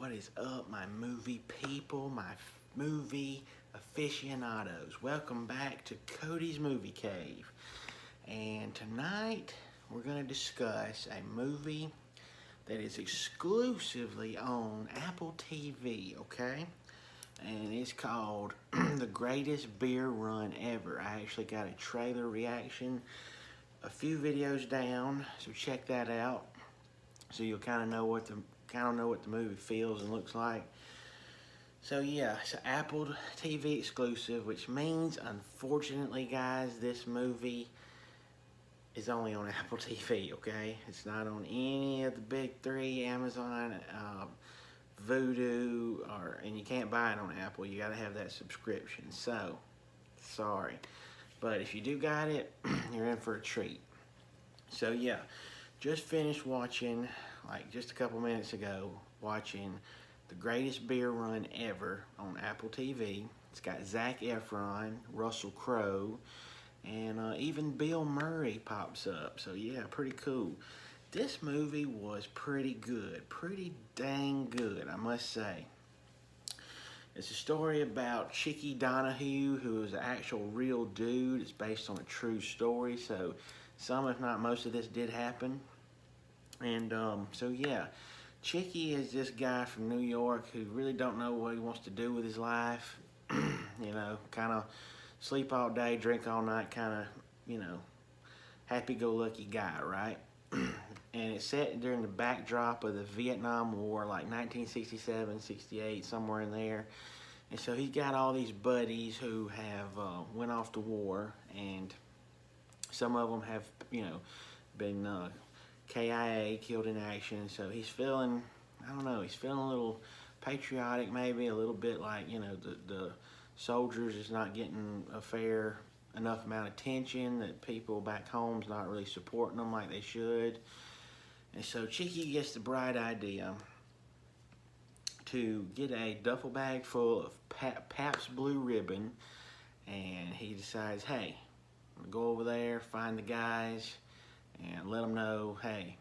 What is up, my movie people, my movie aficionados? Welcome back to Cody's Movie Cave. And tonight we're going to discuss a movie that is exclusively on Apple TV, okay? And it's called The Greatest Beer Run Ever. I actually got a trailer reaction a few videos down, so check that out. So you'll kind of know what the movie feels and looks like. So yeah, it's an Apple TV exclusive, which means, unfortunately, guys, this movie is only on Apple TV. Okay, it's not on any of the big three: Amazon, Vudu, and you can't buy it on Apple. You got to have that subscription. So sorry, but if you do got it, you're in for a treat. So yeah. Just finished watching, like just a couple minutes ago, watching The Greatest Beer Run Ever on Apple TV. It's got Zac Efron, Russell Crowe, and even Bill Murray pops up. So yeah, pretty cool. This movie was pretty good, pretty dang good, I must say. It's a story about Chickie Donahue, who is an actual real dude. It's based on a true story, so some, if not most of this did happen. And so yeah, Chickie is this guy from New York who really don't know what he wants to do with his life. You know, kind of sleep all day, drink all night, kind of, you know, happy-go-lucky guy, right? And it's set during the backdrop of the Vietnam War, like 1967, 68, somewhere in there. And so he's got all these buddies who have went off to war, and some of them have, you know, been KIA, killed in action. So he's feeling, I don't know, he's feeling a little patriotic, maybe a little bit like, you know, the soldiers is not getting a fair enough amount of attention, that people back home's not really supporting them like they should. And so Chickie gets the bright idea to get a duffel bag full of Pabst Blue Ribbon, and he decides, hey, I'm gonna go over there, find the guys, and let them know, hey,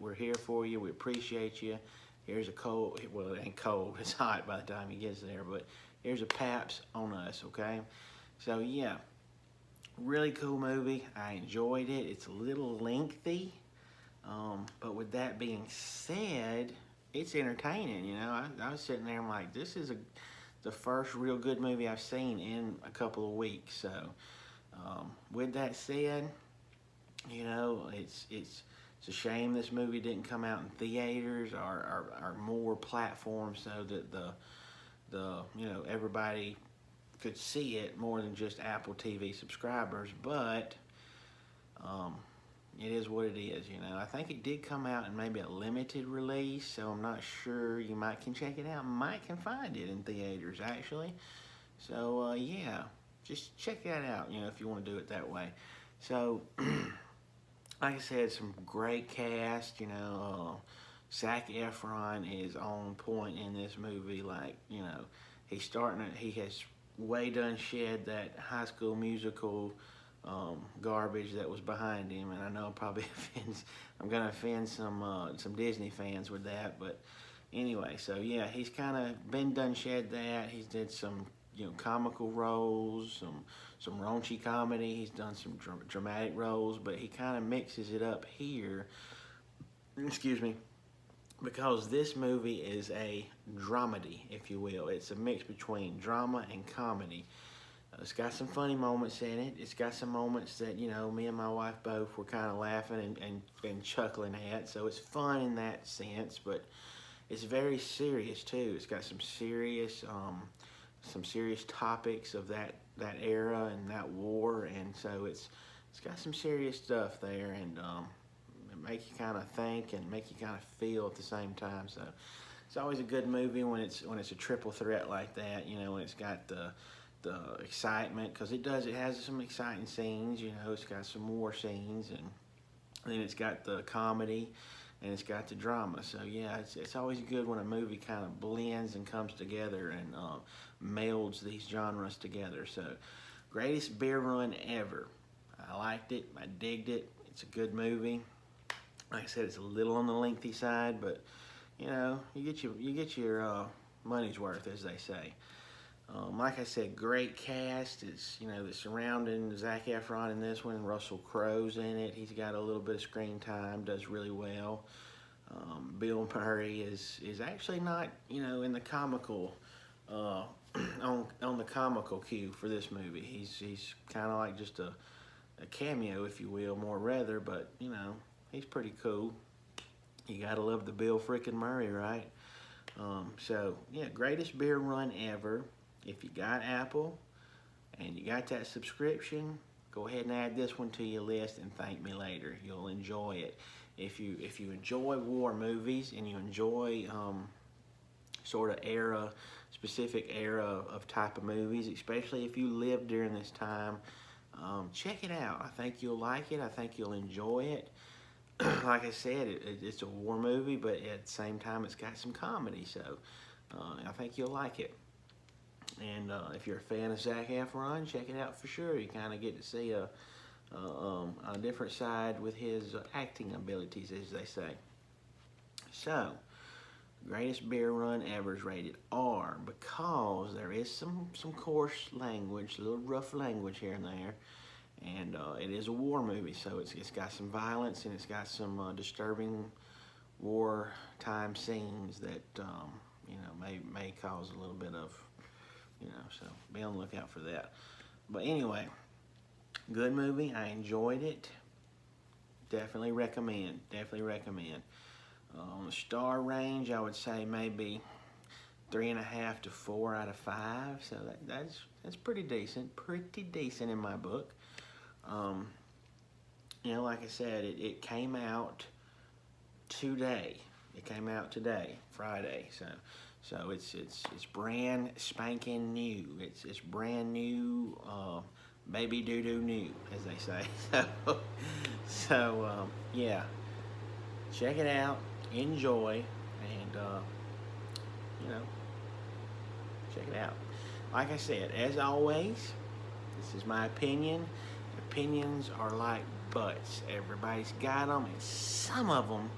we're here for you, we appreciate you. Here's a cold, well, it ain't cold, it's hot by the time he gets there, but here's a Pabst on us, okay? So yeah, really cool movie. I enjoyed it. It's a little lengthy, but with that being said, it's entertaining, you know? I was sitting there, I'm like, this is the first real good movie I've seen in a couple of weeks. So with that said, you know, it's a shame this movie didn't come out in theaters or more platforms, so that the you know, everybody could see it more than just Apple TV subscribers. But it is what it is, you know. I think it did come out in maybe a limited release, so I'm not sure. You might can check it out, might can find it in theaters actually. So yeah, just check that out, you know, if you want to do it that way. So like I said, some great cast, you know. Zac Efron is on point in this movie. Like, you know, he has way done shed that High School Musical garbage that was behind him, and I know I'm gonna offend some Disney fans with that, but anyway, so yeah, he's kind of been done shed that. He's did some, you know, comical roles, some raunchy comedy. He's done some dramatic roles, but he kind of mixes it up here. Excuse me. Because this movie is a dramedy, if you will. It's a mix between drama and comedy. It's got some funny moments in it. It's got some moments that, you know, me and my wife both were kind of laughing and chuckling at. So it's fun in that sense, but it's very serious too. It's got some serious topics of that era and that war, and so it's got some serious stuff there, and it make you kind of think and make you kind of feel at the same time. So it's always a good movie when it's a triple threat like that, you know, when it's got the excitement, because it has some exciting scenes, you know. It's got some war scenes, and then it's got the comedy, and it's got the drama. So yeah, it's always good when a movie kind of blends and comes together and melds these genres together. So Greatest Beer Run Ever. I liked it. I digged it. It's a good movie. Like I said, it's a little on the lengthy side, but you know, you get your money's worth, as they say. Like I said, great cast is, you know, the surrounding Zac Efron in this one. Russell Crowe's in it. He's got a little bit of screen time, does really well. Bill Murray is actually not, you know, in the comical on the comical cue for this movie. He's kind of like just a cameo, if you will, more rather, but you know, he's pretty cool. You gotta love the Bill frickin' Murray, right? So yeah, greatest beer run ever. If you got Apple and you got that subscription, go ahead and add this one to your list and thank me later. You'll enjoy it. If you enjoy war movies and you enjoy sort of specific era of type of movies, especially if you lived during this time, check it out. I think you'll like it. I think you'll enjoy it. Like I said, it's a war movie, but at the same time, it's got some comedy, so I think you'll like it. And if you're a fan of Zac Efron, check it out for sure. You kind of get to see a different side with his acting abilities, as they say. So, greatest beer run ever is rated R because there is some coarse language, a little rough language here and there. And it is a war movie, so it's got some violence and it's got some disturbing wartime scenes that you know, may cause a little bit of, you know, so be on the lookout for that. But anyway, good movie. I enjoyed it. Definitely recommend. Definitely recommend. On the star range, I would say maybe 3.5 to 4 out of 5. So that's pretty decent. Pretty decent in my book. You know, like I said, it came out today. It came out today, Friday. So it's brand spanking new. It's brand new, baby doo-doo new, as they say. So yeah, check it out, enjoy, and you know, check it out. Like I said, as always, this is my opinion. Opinions are like butts. Everybody's got them, and some of them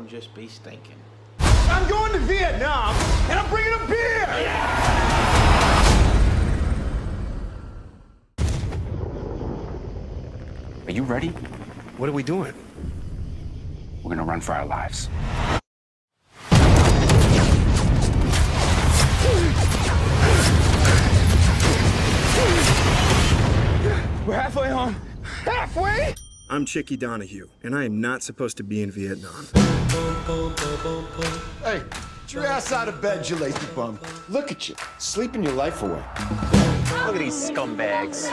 just be stinking. I'm going to Vietnam, and I'm bringing a beer! Are you ready? What are we doing? We're gonna run for our lives. We're halfway home. Halfway? I'm Chicky Donahue, and I am not supposed to be in Vietnam. Hey, get your ass out of bed, you lazy bum. Look at you, sleeping your life away. Look at these scumbags.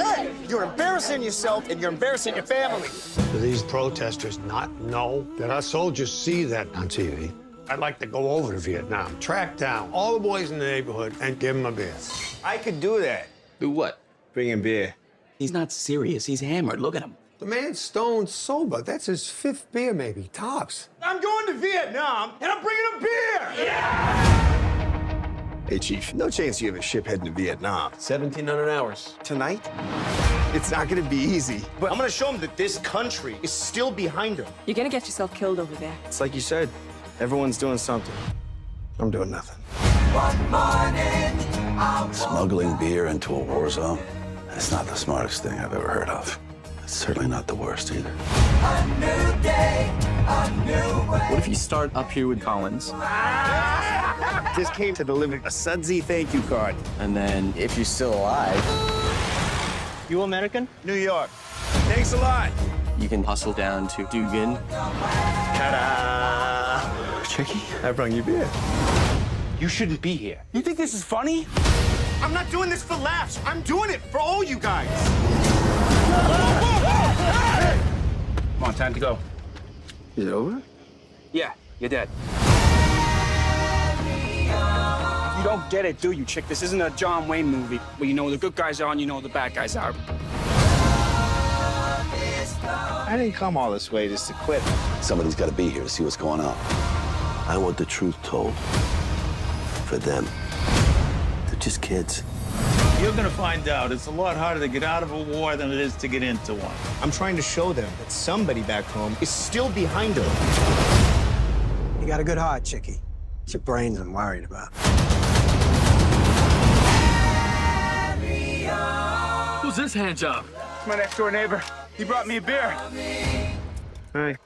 Hey, you're embarrassing yourself and you're embarrassing your family. Do these protesters not know that our soldiers see that on TV? I'd like to go over to Vietnam, track down all the boys in the neighborhood, and give them a beer. I could do that. Do what? Bring in beer. He's not serious. He's hammered. Look at him. The man's stone sober. That's his 5th beer, maybe, tops. I'm going to Vietnam, and I'm bringing a beer! Hey, Chief, no chance you have a ship heading to Vietnam. 1,700 hours. Tonight? It's not gonna be easy. But I'm gonna show him that this country is still behind him. You're gonna get yourself killed over there. It's like you said, everyone's doing something. I'm doing nothing. Smuggling beer into a war zone, that's not the smartest thing I've ever heard of. It's certainly not the worst either. What if you start up here with Collins? Just came to deliver a sudsy thank you card. And then, if you're still alive, You American? New York. Thanks a lot. you can hustle down to Dugan. Ta-da! Tricky? I brought you beer. You shouldn't be here. You think this is funny? I'm not doing this for laughs. I'm doing it for all you guys. Come on, time to go. Is it over? Yeah, you're dead. You don't get it, do you, chick? This isn't a John Wayne movie where you know the good guys are and you know the bad guys are. I didn't come all this way just to quit. Somebody's got to be here to see what's going on. I want the truth told. For them. They're just kids. You're gonna find out it's a lot harder to get out of a war than it is to get into one. I'm trying to show them that somebody back home is still behind them. You got a good heart, Chickie. It's your brains I'm worried about. Who's this hand job? It's my next door neighbor. He brought me a beer. Hi.